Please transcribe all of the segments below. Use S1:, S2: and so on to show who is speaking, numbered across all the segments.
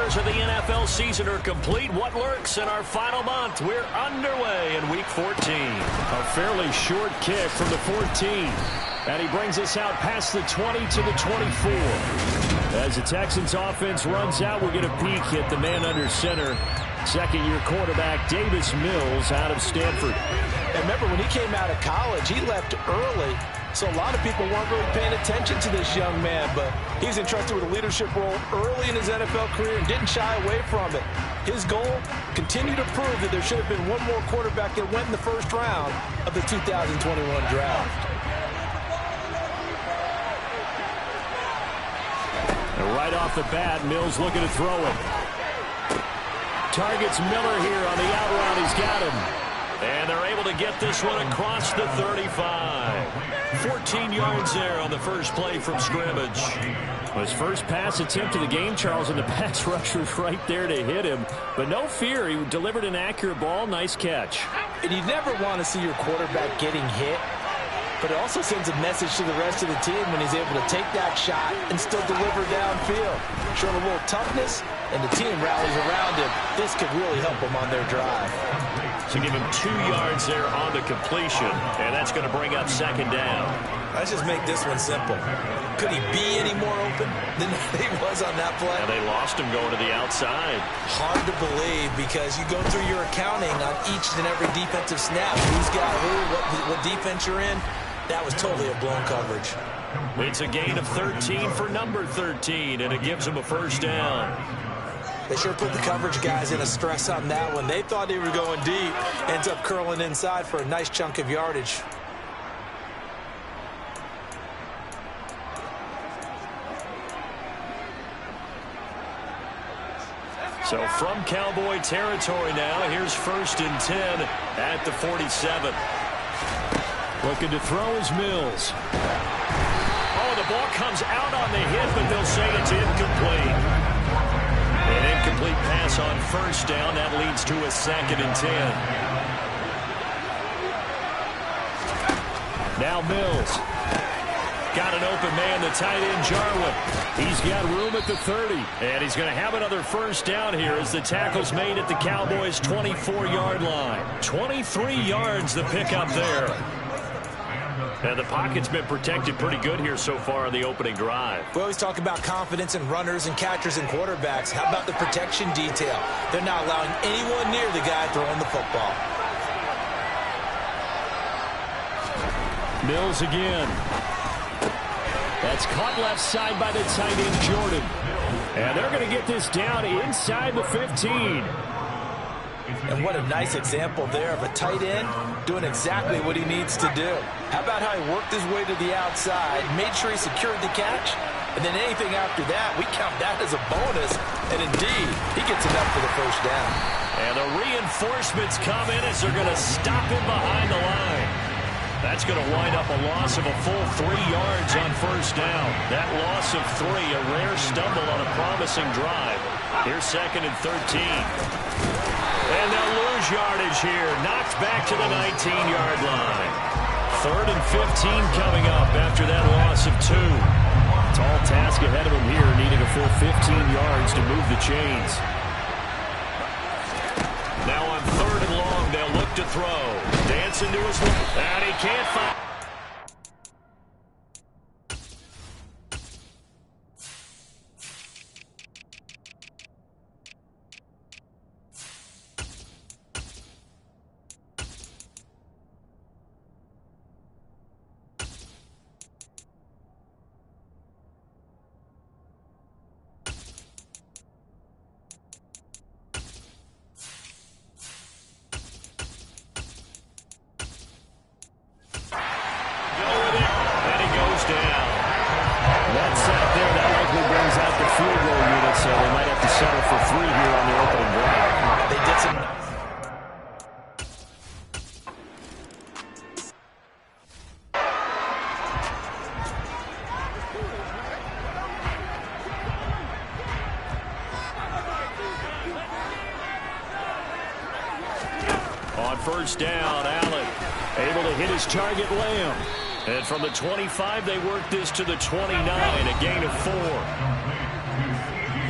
S1: quarters of the NFL season are complete. What lurks in our final month? We're underway in Week 14. A fairly short kick from the 14. And he brings us out past the 20 to the 24. As the Texans offense runs out, we'll get a peek at the man under center. Second-year quarterback Davis Mills out of Stanford.
S2: And remember, when he came out of college, he left early. So a lot of people weren't really paying attention to this young man, but he's entrusted with a leadership role early in his NFL career and didn't shy away from it. His goal, continue to prove that there should have been one more quarterback that went in the first round of the 2021 draft.
S1: And right off the bat, Mills looking to throw it. Targets Miller here on the out route. He's got him. And they're able to get this one across the 35. 14 yards there on the first play from scrimmage. His first pass attempt of the game, Charles, and the pass rusher was right there to hit him. But no fear, he delivered an accurate ball. Nice catch.
S2: And you never want to see your quarterback getting hit, but it also sends a message to the rest of the team when he's able to take that shot and still deliver downfield. Showing a little toughness, and the team rallies around him. This could really help them on their drive.
S1: So give him 2 yards there on the completion, and that's going to bring up second down.
S2: Let's just make this one simple. Could he be any more open than he was on that play?
S1: And they lost him going to the outside.
S2: Hard to believe because you go through your accounting on each and every defensive snap. Who's got who, what defense you're in. That was totally a blown coverage.
S1: It's a gain of 13 for number 13, and it gives him a first down.
S2: They sure put the coverage guys in a stress on that one. They thought they were going deep. Ends up curling inside for a nice chunk of yardage.
S1: So from Cowboy territory now, here's 1st and 10 at the 47. Looking to throw is Mills. Oh, the ball comes out on the hit, but they'll say it's incomplete. An incomplete pass on first down. That leads to a 2nd and 10. Now Mills. Got an open man, the tight end Jarwin. He's got room at the 30. And he's going to have another first down here as the tackle's made at the Cowboys' 24-yard line. 23 yards the pickup there. And the pocket's been protected pretty good here so far on the opening drive.
S2: We always talk about confidence in runners and catchers and quarterbacks. How about the protection detail? They're not allowing anyone near the guy throwing the football.
S1: Mills again. That's caught left side by the tight end Jordan. And they're going to get this down inside the 15.
S2: And what a nice example there of a tight end doing exactly what he needs to do. How about how he worked his way to the outside, made sure he secured the catch, and then anything after that, we count that as a bonus. And indeed, he gets enough for the first down.
S1: And the reinforcements come in as they're going to stop him behind the line. That's going to wind up a loss of a full 3 yards on first down. That loss of 3, a rare stumble on a promising drive. Here's 2nd and 13. And they'll lose yardage here. Knocked back to the 19-yard line. 3rd and 15 coming up after that loss of 2. Tall task ahead of him here, needing a full 15 yards to move the chains. Now on 3rd and long, they'll look to throw. Dancing to his left, and he can't find. First down, Allen able to hit his target, Lamb. And from the 25, they work this to the 29, a gain of 4.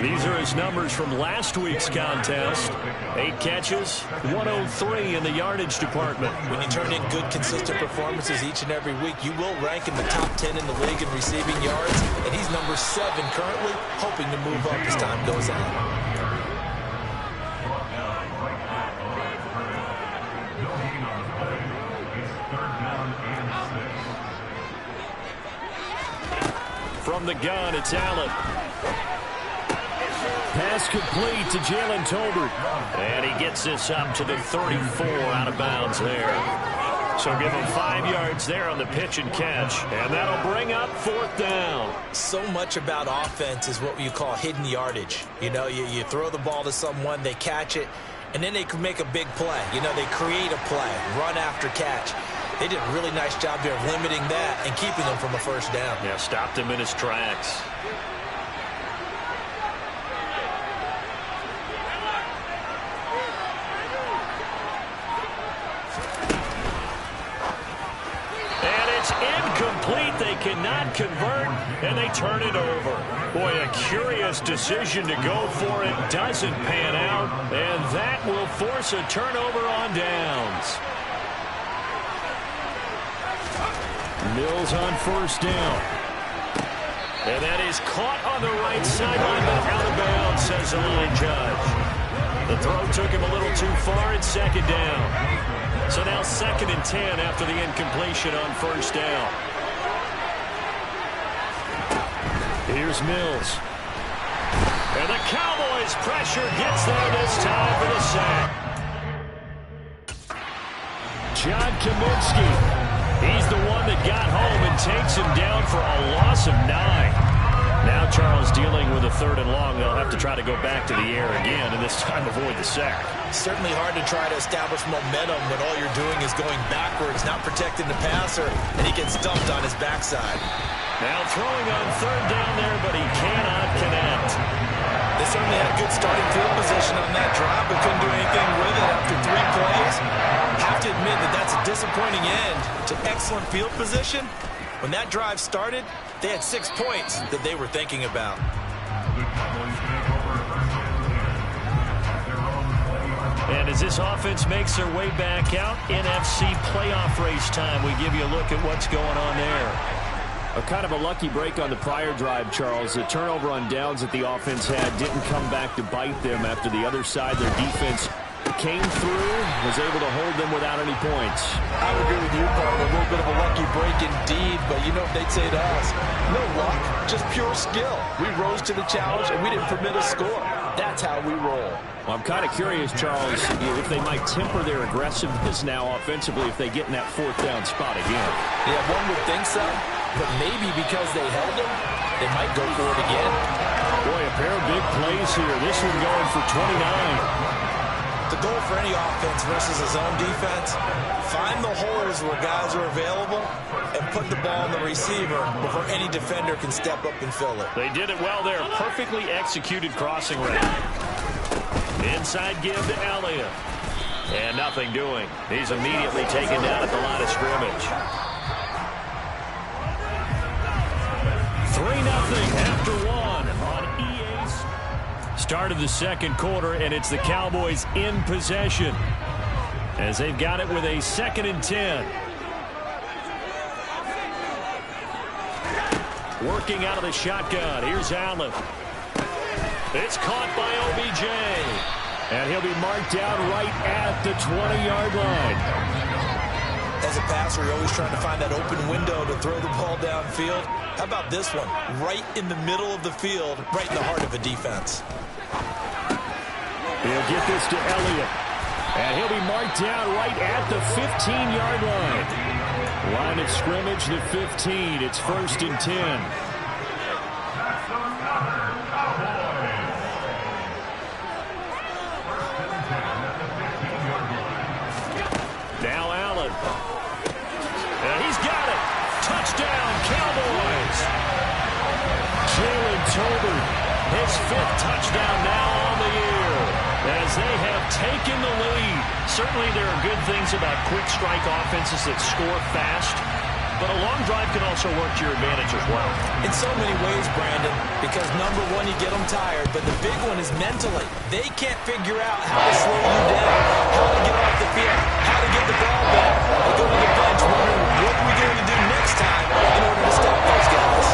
S1: These are his numbers from last week's contest. 8 catches, 103 in the yardage department.
S2: When you turn in good, consistent performances each and every week, you will rank in the top 10 in the league in receiving yards, and he's number 7 currently, hoping to move up as time goes on.
S1: From the gun, it's Allen. Pass complete to Jalen Tolbert. And he gets this up to the 34 out of bounds there. So give him 5 yards there on the pitch and catch. And that'll bring up 4th down.
S2: So much about offense is what you call hidden yardage. You know, you throw the ball to someone, they catch it, and then they can make a big play. You know, they create a play, run after catch. They did a really nice job there of limiting that and keeping him from a first down.
S1: Yeah, stopped him in his tracks. And it's incomplete. They cannot convert, and they turn it over. Boy, a curious decision to go for it. Doesn't pan out, and that will force a turnover on downs. Mills on first down. And that is caught on the right sideline, but out of bounds, says the line judge. The throw took him a little too far. It's 2nd down. So now 2nd and 10 after the incompletion on first down. Here's Mills. And the Cowboys' pressure gets there this time for the sack. John Kaminsky. He's the one that got home and takes him down for a loss of 9. Now Charles dealing with a 3rd and long. They'll have to try to go back to the air again, and this time avoid the sack.
S2: Certainly hard to try to establish momentum when all you're doing is going backwards, not protecting the passer, and he gets dumped on his backside.
S1: Now throwing on 3rd down there, but he cannot connect.
S2: They certainly had good starting field position on that drive, but couldn't do anything with it after 3 plays. Have to admit that that's a disappointing end to excellent field position. When that drive started, they had 6 points that they were thinking about.
S1: And as this offense makes their way back out, NFC playoff race time, we give you a look at what's going on there.
S3: A kind of a lucky break on the prior drive, Charles. The turnover on downs that the offense had didn't come back to bite them after the other side. Their defense came through, was able to hold them without any points.
S2: I would agree with you, partner. A little bit of a lucky break indeed, but you know what they'd say to us? No luck, just pure skill. We rose to the challenge, and we didn't permit a score. That's how we roll.
S3: Well, I'm kind of curious, Charles, if they might temper their aggressiveness now offensively if they get in that 4th down spot again.
S2: Yeah, one would think so, but maybe because they held them, they might go for it again.
S1: Boy, a pair of big plays here. This one going for 29.
S2: The goal for any offense versus a zone defense, find the holes where guys are available and put the ball on the receiver before any defender can step up and fill it.
S1: They did it well there. Perfectly executed crossing route. Inside give to Elliott. And nothing doing. He's immediately taken down at the line of scrimmage. 3-0 after 1 on EA's. Start of the 2nd quarter, and it's the Cowboys in possession as they've got it with a 2nd and 10. Working out of the shotgun. Here's Allen. It's caught by OBJ. And he'll be marked down right at the 20-yard line.
S2: As a passer, you're always trying to find that open window to throw the ball downfield. How about this one? Right in the middle of the field, right in the heart of a defense.
S1: He'll get this to Elliott. And he'll be marked down right at the 15-yard line. Line of scrimmage, the 15. It's 1st and 10. Now Allen. And he's got it. Touchdown, Cowboys. Jalen Tolbert, his 5th touchdown now on the year, as they have taken the lead. Certainly there are good things about quick strike offenses that score fast. but a long drive can also work to your advantage as well.
S2: In so many ways, Brandon, because number one, you get them tired, but the big one is mentally. They can't figure out how to slow you down, how to get off the field, how to get the ball back. They go to the bench wondering, what are we going to do next time in order to stop those guys?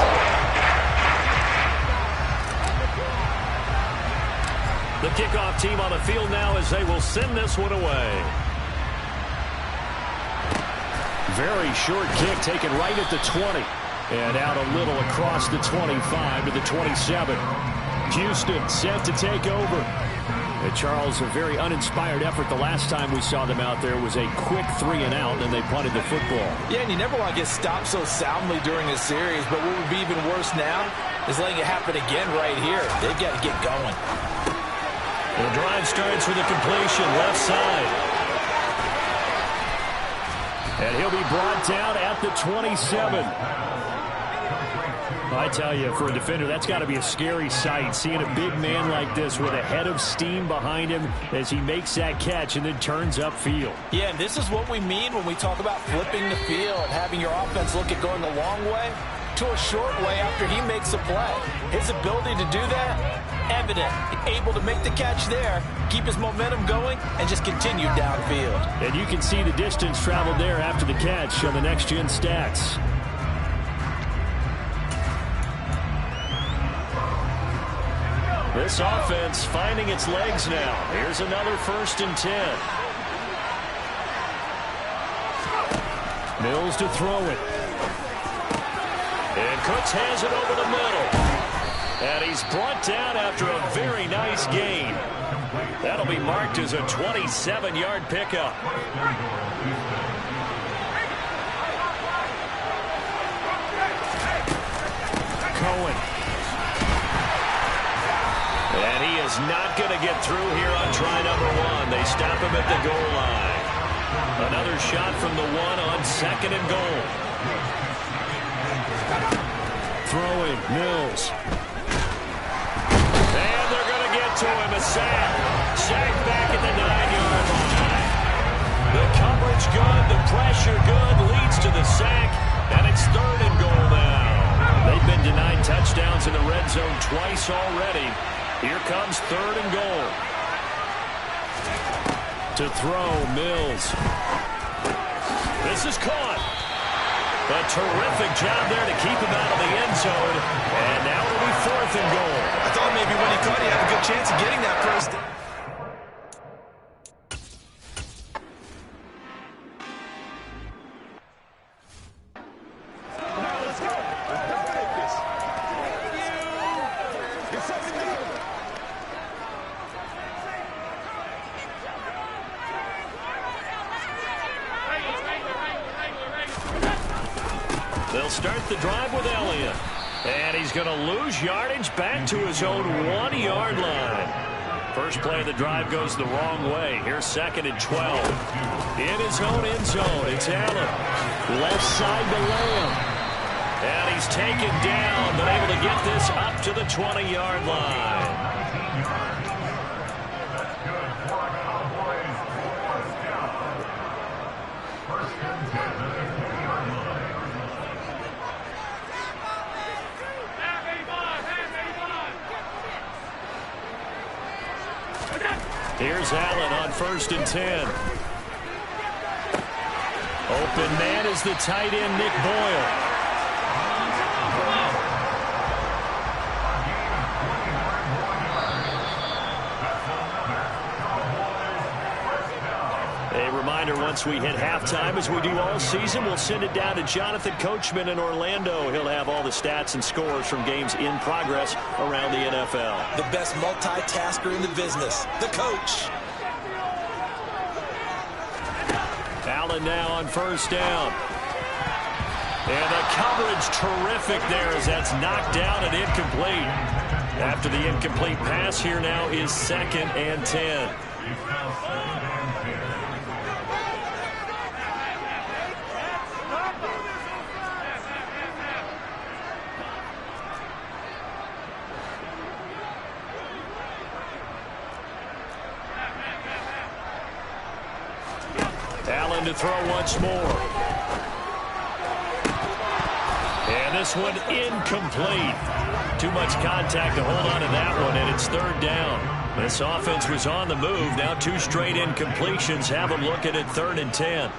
S1: The kickoff team on the field now as they will send this one away.
S3: Very short kick taken right at the 20. And out a little across the 25 to the 27. Houston set to take over. And Charles, a very uninspired effort. The last time we saw them out there was a quick 3 and out, and they punted the football.
S2: Yeah, and you never want to get stopped so soundly during a series, but what would be even worse now is letting it happen again right here. They've got to get going.
S1: The drive starts with a completion left side.
S3: And he'll be brought down at the 27. I tell you, for a defender, that's got to be a scary sight, seeing a big man like this with a head of steam behind him as he makes that catch and then turns upfield.
S2: Yeah, and this is what we mean when we talk about flipping the field, having your offense look at going a long way to a short way after he makes a play. His ability to do that, evident. Able to make the catch there, keep his momentum going, and just continue downfield.
S3: And you can see the distance traveled there after the catch on the next-gen stats.
S1: This offense finding its legs now. Here's another 1st and 10.
S3: Mills to throw it.
S1: And Cooks has it over the middle. And he's brought down after a very nice gain. That'll be marked as a 27-yard pickup.
S3: Cohen.
S1: And he is not going to get through here on try number 1. They stop him at the goal line. Another shot from the 1 on 2nd and goal.
S3: Throwing, Mills.
S1: And they're going to get to him. A sack. Sack back at the 9-yard line. The coverage good. The pressure good. Leads to the sack. And it's 3rd and goal now. They've been denied touchdowns in the red zone twice already. Here comes 3rd and goal.
S3: To throw, Mills.
S1: This is caught. A terrific job there to keep him out of the end zone. And now it'll be 4th and goal.
S2: I thought maybe when he caught, he had a good chance of getting that first.
S1: They'll start the drive with Elliott. And he's going to lose yardage back to his own 1-yard line. First play of the drive goes the wrong way. Here's 2nd and 12. In his own end zone, it's Allen.
S3: Left side to Lamb.
S1: And he's taken down, but able to get this up to the 20-yard line. Here's Allen on 1st and 10. Open man is the tight end, Nick Boyle. A reminder, once we hit halftime, as we do all season, we'll send it down to Jonathan Coachman in Orlando. He'll have all the stats and scores from games in progress around the NFL.
S2: The best multitasker in the business, the coach.
S1: Allen now on 1st down. And the coverage terrific there as that's knocked down and incomplete. After the incomplete pass, here now is 2nd and 10. Allen to throw once more. this one incomplete. Too much contact to hold on to that one, and it's third down. This offense was on the move. Now 2 straight incompletions have them looking at 3rd and 10.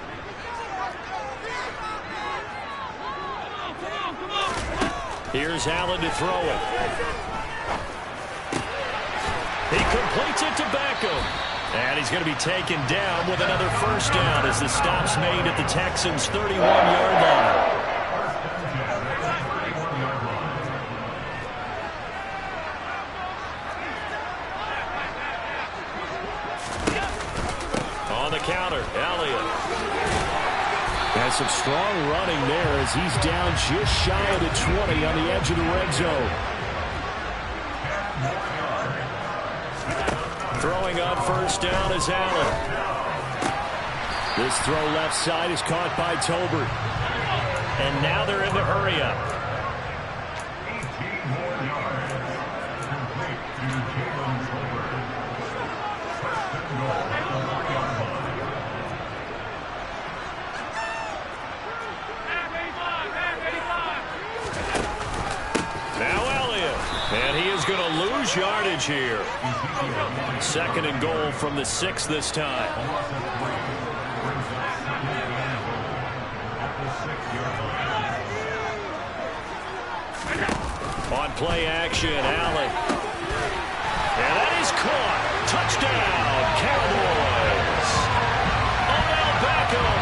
S1: Here's Allen to throw it. He completes it to Beckham. And he's going to be taken down with another first down as the stop's made at the Texans' 31-yard line. On the counter, Elliott.
S3: Has some strong running there as he's down just shy of the 20 on the edge of the red zone.
S1: Throwing on first down is Allen.
S3: This throw left side is caught by Tolbert.
S1: And now they're in the hurry-up. Going to lose yardage here. 2nd and goal from the 6 this time. On play action, Allen. And that is caught. Touchdown, Cowboys. Odell Beckham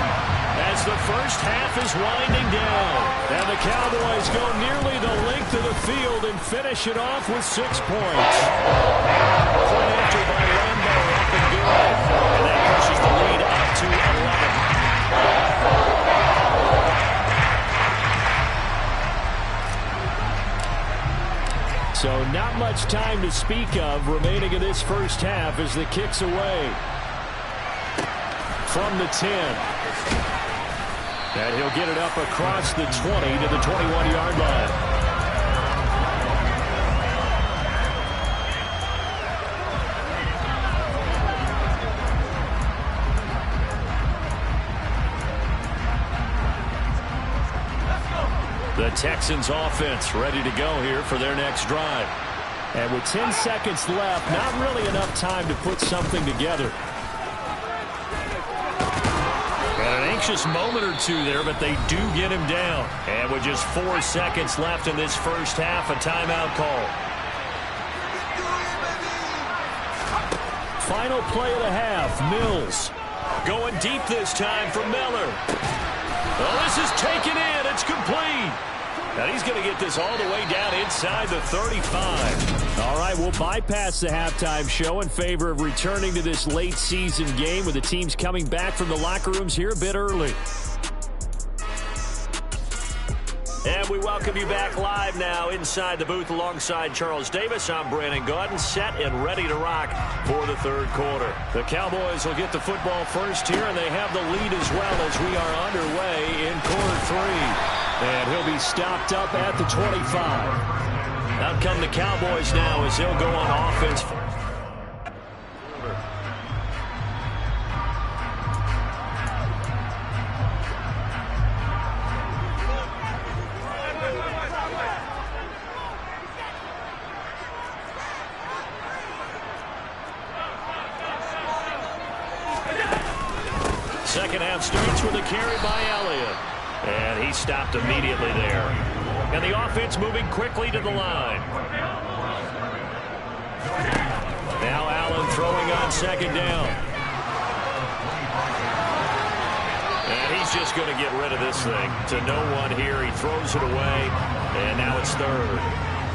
S1: as the first half is winding down. And the Cowboys go nearly the length of the field and finish it off with 6 points. Point after by Lambo up and good. And that pushes the lead up to 11.
S3: So not much time to speak of remaining in this first half as the kick's away. From the 10. And he'll get it up across the 20 to the 21-yard line.
S1: The Texans offense ready to go here for their next drive.
S3: And with 10 seconds left, not really enough time to put something together.
S1: An anxious moment or two there, but they do get him down. And with just 4 seconds left in this first half, a timeout call.
S3: Final play of the half, Mills.
S1: Going deep this time for Miller. Oh, this is taken in. It's complete. And he's going to get this all the way down inside the 35.
S3: All right, we'll bypass the halftime show in favor of returning to this late season game with the teams coming back from the locker rooms here a bit early.
S1: And we welcome you back live now inside the booth alongside Charles Davis. I'm Brandon Gaudin, set and ready to rock for the third quarter. The Cowboys will get the football first here, and they have the lead as well as we are underway in quarter 3.
S3: And he'll be stopped up at the 25.
S1: Out come the Cowboys now as they'll go on offense. Second half starts with a carry by Elliott. And he stopped immediately there. And the offense moving quickly to the line. Now Allen throwing on second down. And he's just going to get rid of this thing to no one here. He throws it away. And now it's third.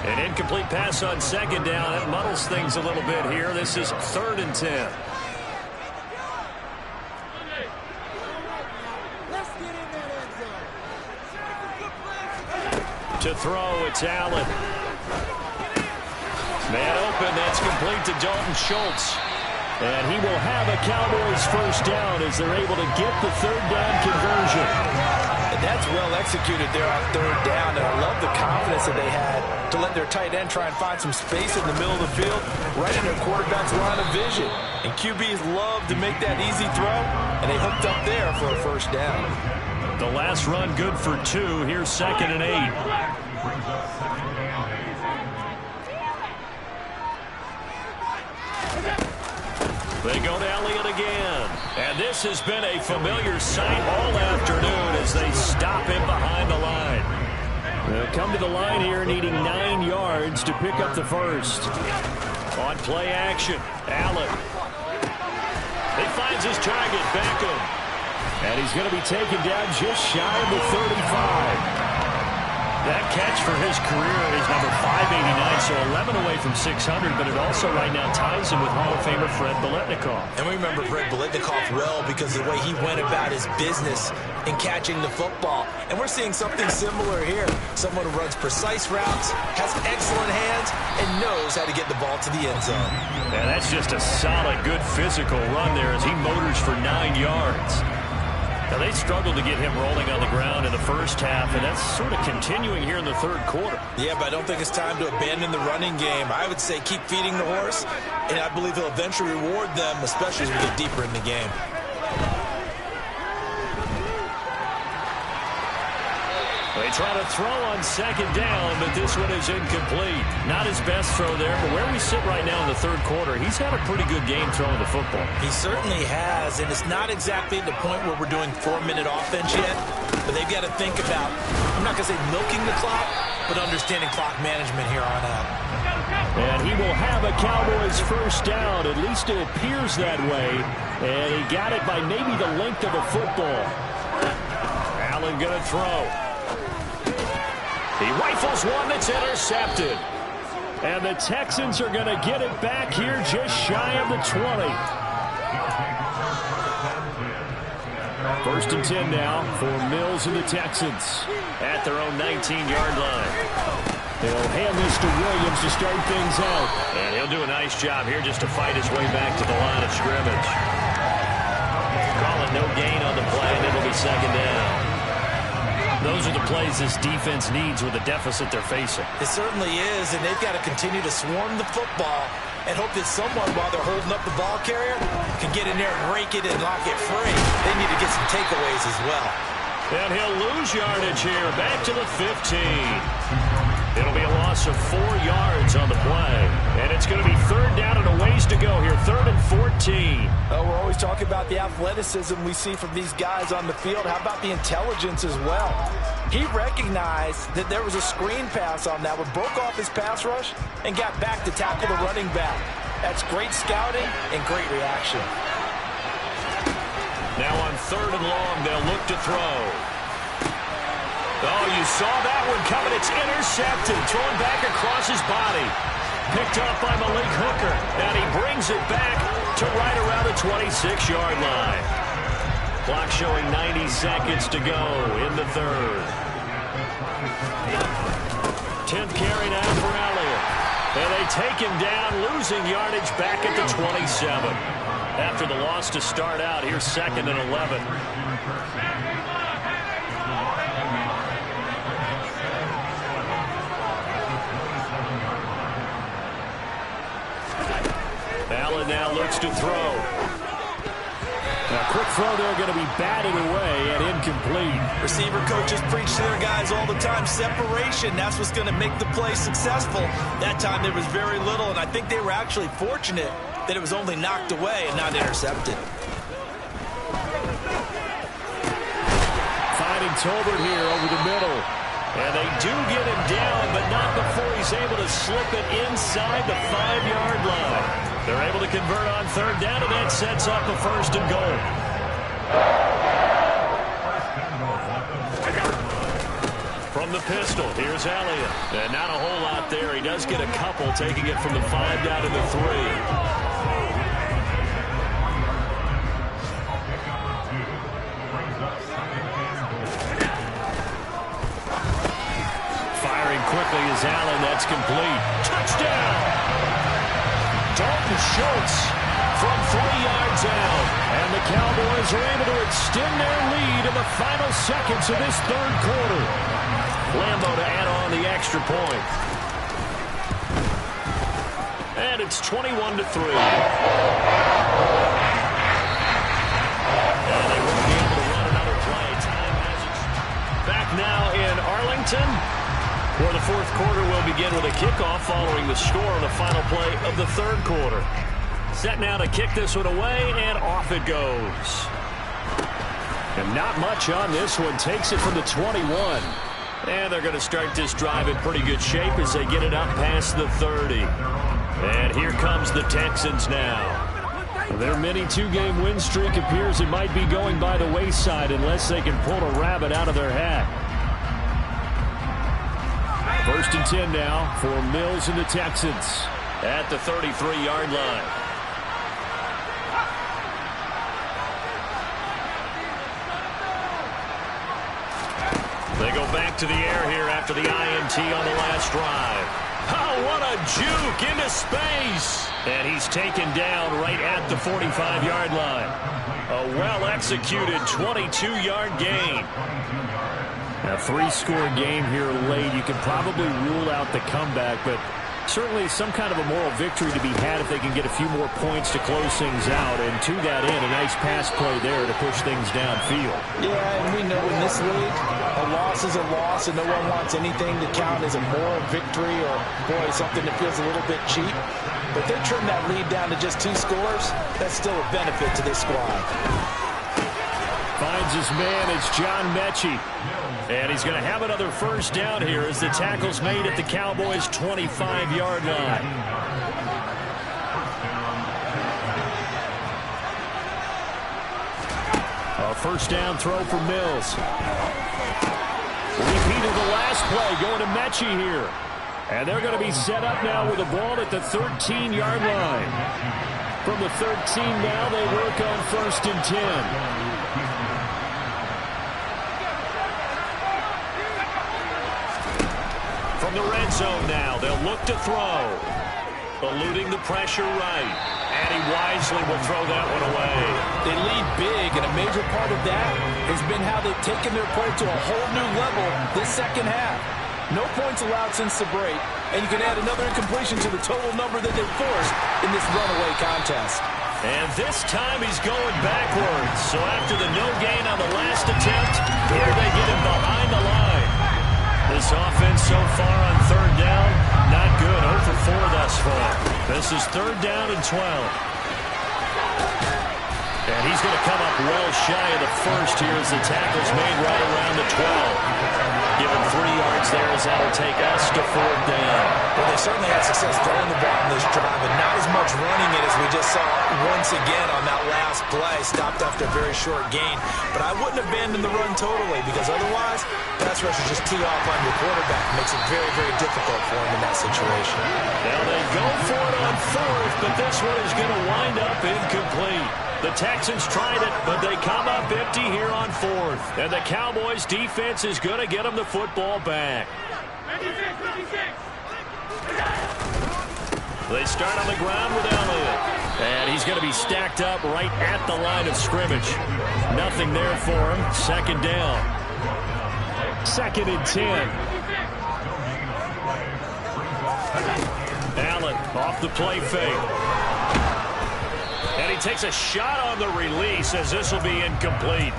S1: An incomplete pass on second down. That muddles things a little bit here. This is 3rd and 10. To throw, it's Allen. Man open, that's complete to Dalton Schultz. And he will have a Cowboys first down as they're able to get the third down conversion.
S2: And that's well executed there on third down. And I love the confidence that they had to let their tight end try and find some space in the middle of the field, right in their quarterback's line of vision. And QBs love to make that easy throw, and they hooked up there for a first down.
S1: The last run good for 2. Here's 2nd and 8. They go to Elliott again. And this has been a familiar sight all afternoon as they stop him behind the line.
S3: They'll come to the line here needing 9 yards to pick up the first.
S1: On play action, Allen. He finds his target, Beckham.
S3: And he's going to be taken down just shy of the 35.
S1: That catch for his career is number 589, so 11 away from 600, but it also right now ties him with Hall of Famer Fred Biletnikoff.
S2: And we remember Fred Biletnikoff well because of the way he went about his business in catching the football. And we're seeing something similar here. Someone who runs precise routes, has excellent hands, and knows how to get the ball to the end zone.
S1: And that's just a solid, good physical run there as he motors for 9 yards. Now, they struggled to get him rolling on the ground in the first half, and that's sort of continuing here in the third quarter.
S2: Yeah, but I don't think it's time to abandon the running game. I would say keep feeding the horse, and I believe he'll eventually reward them, especially as we get deeper in the game.
S1: They try to throw on 2nd down, but this one is incomplete. Not his best throw there, but where we sit right now in the third quarter, he's had a pretty good game throwing the football.
S2: He certainly has, and it's not exactly the point where we're doing 4-minute offense yet, but they've got to think about, I'm not going to say milking the clock, but understanding clock management here on out.
S3: And he will have a Cowboys first down. At least it appears that way. And he got it by maybe the length of a football.
S1: Allen going to throw. He rifles one that's intercepted.
S3: And the Texans are going to get it back here just shy of the 20. 1st and 10 now for Mills and the Texans.
S1: At their own 19-yard line.
S3: They'll hand this to Williams to start things out.
S1: And he'll do a nice job here just to fight his way back to the line of scrimmage. Call it no gain on the play, and it'll be 2nd down. Those are the plays this defense needs with the deficit they're facing.
S2: It certainly is, and they've got to continue to swarm the football and hope that someone, while they're holding up the ball carrier, can get in there and rake it and lock it free. They need to get some takeaways as well.
S1: And he'll lose yardage here, back to the 15. It'll be a loss of 4 yards on the play. And it's going to be 3rd down and a ways to go here, 3rd and 14.
S2: We're always talking about the athleticism we see from these guys on the field. How about the intelligence as well? He recognized that there was a screen pass on that one, broke off his pass rush, and got back to tackle the running back. That's great scouting and great reaction.
S1: Now on 3rd and long, they'll look to throw. Oh, you saw that one coming. It's intercepted. Thrown back across his body. Picked up by Malik Hooker. And he brings it back to right around the 26-yard line. Clock showing 90 seconds to go in the 3rd. 10th carry now for Elliott. And they take him down, losing yardage back at the 27. After the loss to start out, here's 2nd and 11. Allen now looks to throw.
S3: A quick throw there going to be batted away and incomplete.
S2: Receiver coaches preach to their guys all the time. Separation, that's what's going to make the play successful. That time there was very little, and I think they were actually fortunate that it was only knocked away and not intercepted.
S3: Finding Tolbert here over the middle.
S1: And they do get him down, but not before he's able to slip it inside the 5-yard line. They're able to convert on 3rd down, and that sets up a 1st and goal. From the pistol, here's Elliott. And not a whole lot there. He does get a couple, taking it from the 5 down to the 3. Quickly is Allen. That's complete. Touchdown! Dalton Schultz from 3 yards out. And the Cowboys are able to extend their lead in the final seconds of this 3rd quarter. Lambo to add on the extra point. And it's 21-3. And they won't be able to run another play. Time has now in Arlington, where the fourth quarter will begin with a kickoff following the score on the final play of the third quarter. Set now to kick this one away, and off it goes. And not much on this one. Takes it from the 21. And they're going to start this drive in pretty good shape as they get it up past the 30. And here comes the Texans now. Their mini two-game win streak appears it might be going by the wayside unless they can pull a rabbit out of their hat. 1st and 10 now for Mills and the Texans at the 33-yard line. They go back to the air here after the INT on the last drive. Oh, what a juke into space. And he's taken down right at the 45-yard line. A well-executed 22-yard gain. A 3-score game here late. You can probably rule out the comeback, but certainly some kind of a moral victory to be had if they can get a few more points to close things out. And to that end, a nice pass play there to push things downfield.
S2: Yeah, and we know in this league, a loss is a loss, and no one wants anything to count as a moral victory or, boy, something that feels a little bit cheap. But they trim that lead down to just 2 scores. That's still a benefit to this squad.
S1: Finds his man. It's John Mechie. And he's going to have another first down here as the tackle's made at the Cowboys' 25-yard line. A first down throw for Mills. Repeated the last play, going to Mechie here. And they're going to be set up now with the ball at the 13-yard line. From the 13 now, they work on 1st and 10. From the red zone now, they'll look to throw. Eluding the pressure right. And he wisely will throw that one away.
S2: They lead big, and a major part of that has been how they've taken their play to a whole new level this second half. No points allowed since the break, and you can add another incompletion to the total number that they forced in this runaway contest.
S1: And this time he's going backwards. So after the no gain on the last attempt, here they get him behind the line. This offense so far on 3rd down, not good. 0 for 4 thus far. This is 3rd down and 12. And he's going to come up well shy of the first here as the tackle's made right around the 12. Give him 3 yards there as that'll take us to 4th down.
S2: Well, they certainly had success throwing the ball in this drive, and not as much running it as we just saw once again on that last play. Stopped after a very short gain. But I wouldn't abandon the run totally, because otherwise, pass rushers just tee off on your quarterback. Makes it very, very difficult for him in that situation.
S1: Now they go for it on 4th, but this one is going to wind up incomplete. The Texans tried it, but they come up empty here on 4th. And the Cowboys' defense is going to get them the football back. They start on the ground with Elliott. And he's going to be stacked up right at the line of scrimmage. Nothing there for him. 2nd down. 2nd and 10. Allen off the play fake. And he takes a shot on the release as this will be incomplete.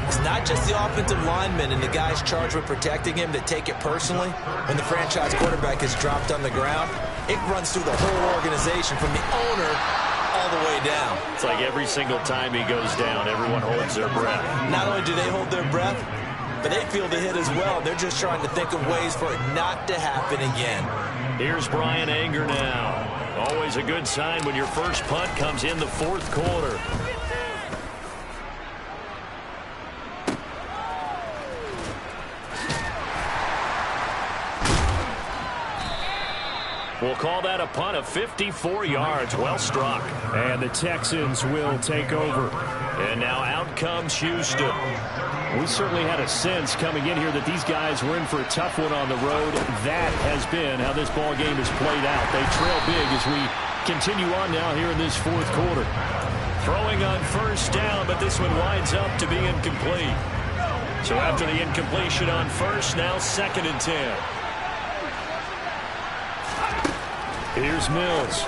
S2: It's not just the offensive linemen and the guys charged with protecting him that take it personally. When the franchise quarterback is dropped on the ground, it runs through the whole organization from the owner all the way down.
S1: It's like every single time he goes down, everyone holds their breath.
S2: Not only do they hold their breath, but they feel the hit as well. They're just trying to think of ways for it not to happen again.
S1: Here's Brian Anger now. Always a good sign when your first punt comes in the 4th quarter. We'll call that a punt of 54 yards. Well struck. And the Texans will take over. And now out comes Houston. We certainly had a sense coming in here that these guys were in for a tough one on the road. That has been how this ball game has played out. They trail big as we continue on now here in this 4th quarter. Throwing on 1st down, but this one winds up to be incomplete. So after the incompletion on 1st, now 2nd and 10. Here's Mills.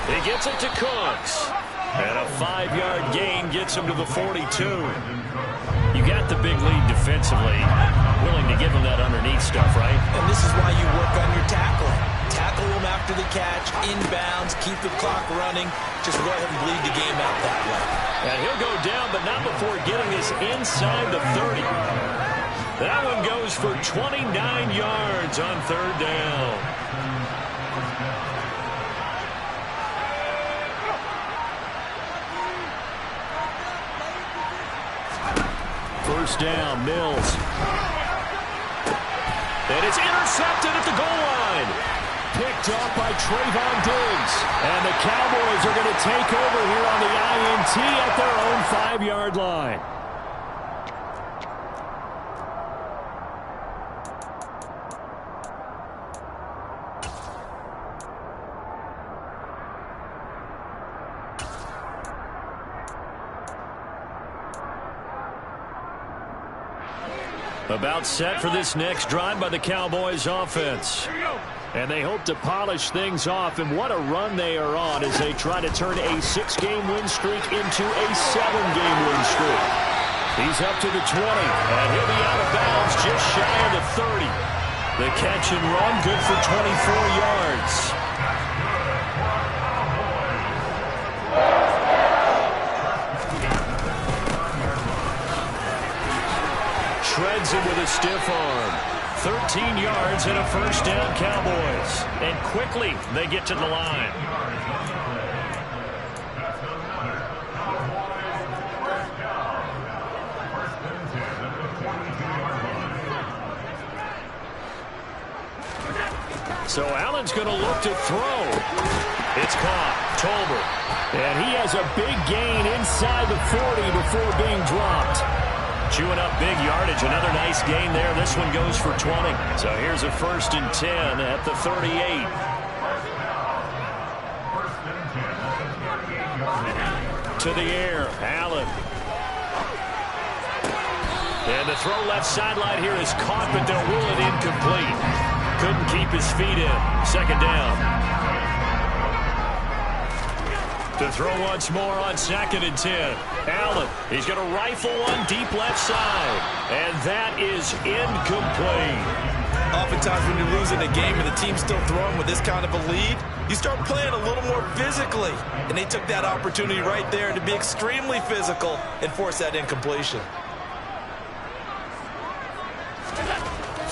S1: He gets it to Cooks. And a 5-yard gain gets him to the 42. You got the big lead defensively. Willing to give them that underneath stuff, right?
S2: And this is why you work on your tackling. Tackle them after the catch, inbounds, keep the clock running. Just go ahead and bleed the game out that way.
S1: And he'll go down, but not before getting this inside the 30. That one goes for 29 yards on third down. First down, Mills. And it's intercepted at the goal line. Picked off by Trayvon Diggs. And the Cowboys are going to take over here on the INT at their own 5-yard line. About set for this next drive by the Cowboys offense. And they hope to polish things off, and what a run they are on as they try to turn a 6-game win streak into a 7-game win streak. He's up to the 20, and he'll be out of bounds just shy of the 30. The catch and run, good for 24 yards. Shreds him with a stiff arm. 13 yards and a first down, Cowboys. And quickly they get to the line. So Allen's going to look to throw. It's caught. Tolbert. And he has a big gain inside the 40 before being dropped. Chewing up big yardage. Another nice gain there. This one goes for 20. So here's a 1st and 10 at the 38. To the air. Allen. And the throw left sideline here is caught, but they'll rule it incomplete. Couldn't keep his feet in. 2nd down. To throw once more on 2nd and 10. Allen, he's going to rifle one deep left side. And that is incomplete.
S2: Oftentimes when you're losing a game and the team's still throwing with this kind of a lead, you start playing a little more physically. And they took that opportunity right there to be extremely physical and force that incompletion.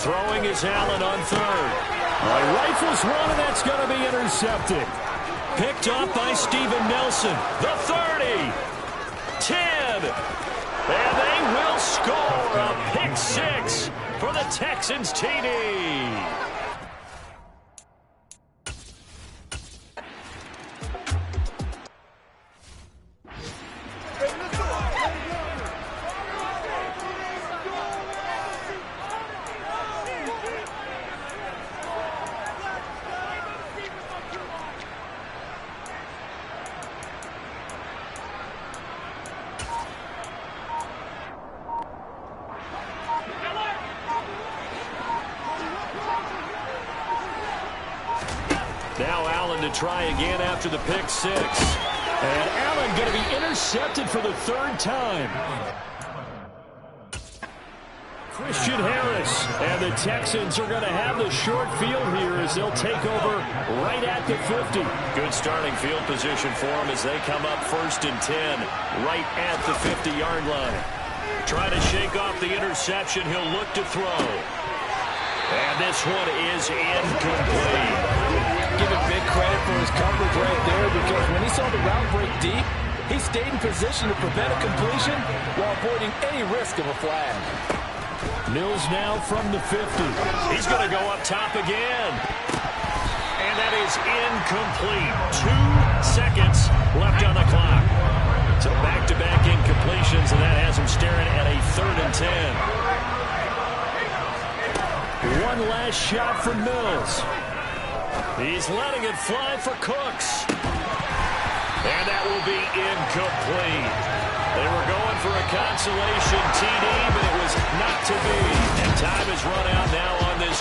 S1: Throwing is Allen on 3rd. Rifles one, and that's going to be intercepted. Picked up by Steven Nelson. The 30. 10. And they will score a pick 6 for the Texans TD. Now Allen to try again after the pick 6. And Allen going to be intercepted for the 3rd time. Christian Harris. And the Texans are going to have the short field here as they'll take over right at the 50. Good starting field position for them as they come up 1st and 10 right at the 50-yard line. Trying to shake off the interception. He'll look to throw. And this one is incomplete.
S2: Give him big credit for his coverage right there, because when he saw the route break deep, he stayed in position to prevent a completion while avoiding any risk of a flag.
S1: Mills now from the 50. He's going to go up top again. And that is incomplete. 2 seconds left on the clock. So back-to-back incompletions, and that has him staring at a 3rd and 10. One last shot from Mills. He's letting it fly for Cooks. And that will be incomplete. They were going for a consolation TD, but it was not to be. And time is run out now on this